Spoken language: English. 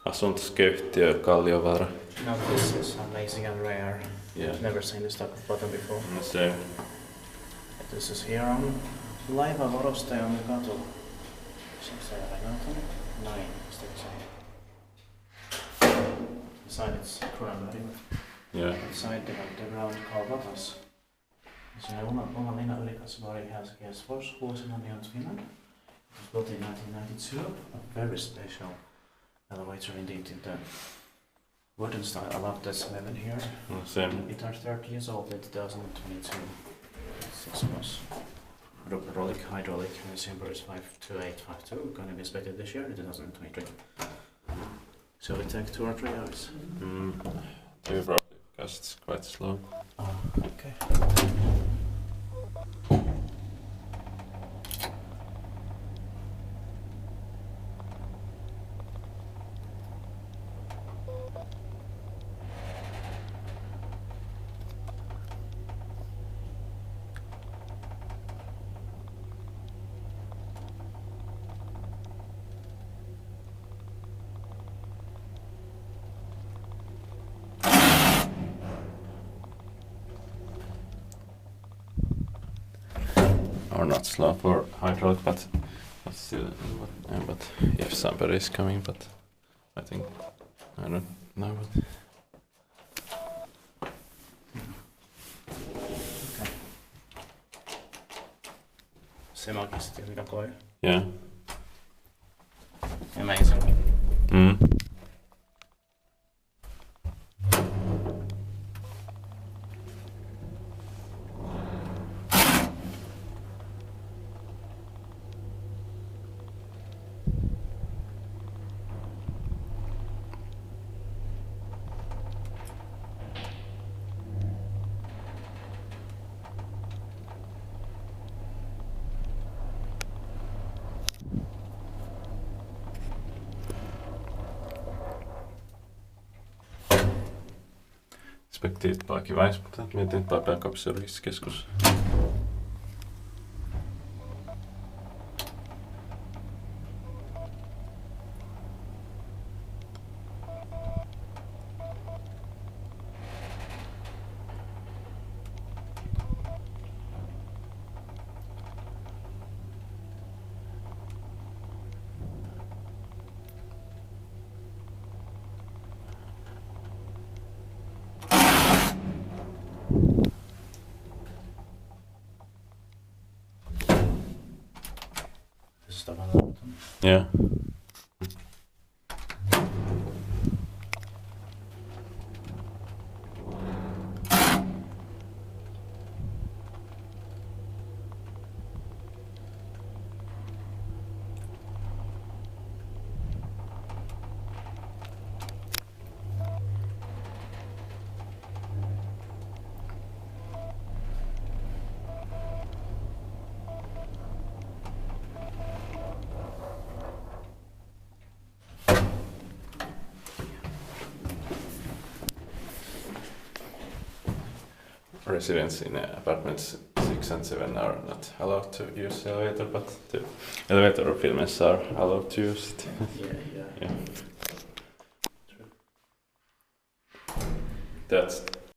Asuntoskeittiö Kalliovaara. Now this is amazing and rare. Yeah. I've never seen this type of button before. Same. This is here on Laivanvarustajankatu. Näin, inside it's cranberry. Yeah. Inside they have the round buttons. Siinä oma linna ylikasvaari Helsinki Esfors, vuosina Finland. It was built in 1992. A very special elevator indeed in the wooden style. I love this Semag here. Same. It turned 30 years old in 2022. 6 months. Hydraulic, and the symbol is 52852. Going to be inspected this year in 2023. So it take 2 or 3 hours. Maybe probably because it's quite slow. Okay. Or not slow for hydraulic, but still. But if somebody is coming, but I think I don't know. But Okay. Semag is still the coil. yeah. Amazing. Spektiivt Vais, mutta mietin, että pääkapselliskeskus. Yeah. Residents in apartments 6 and 7 are not allowed to use the elevator, but the elevator filmers are allowed to use it. Yeah. Yeah. True. That's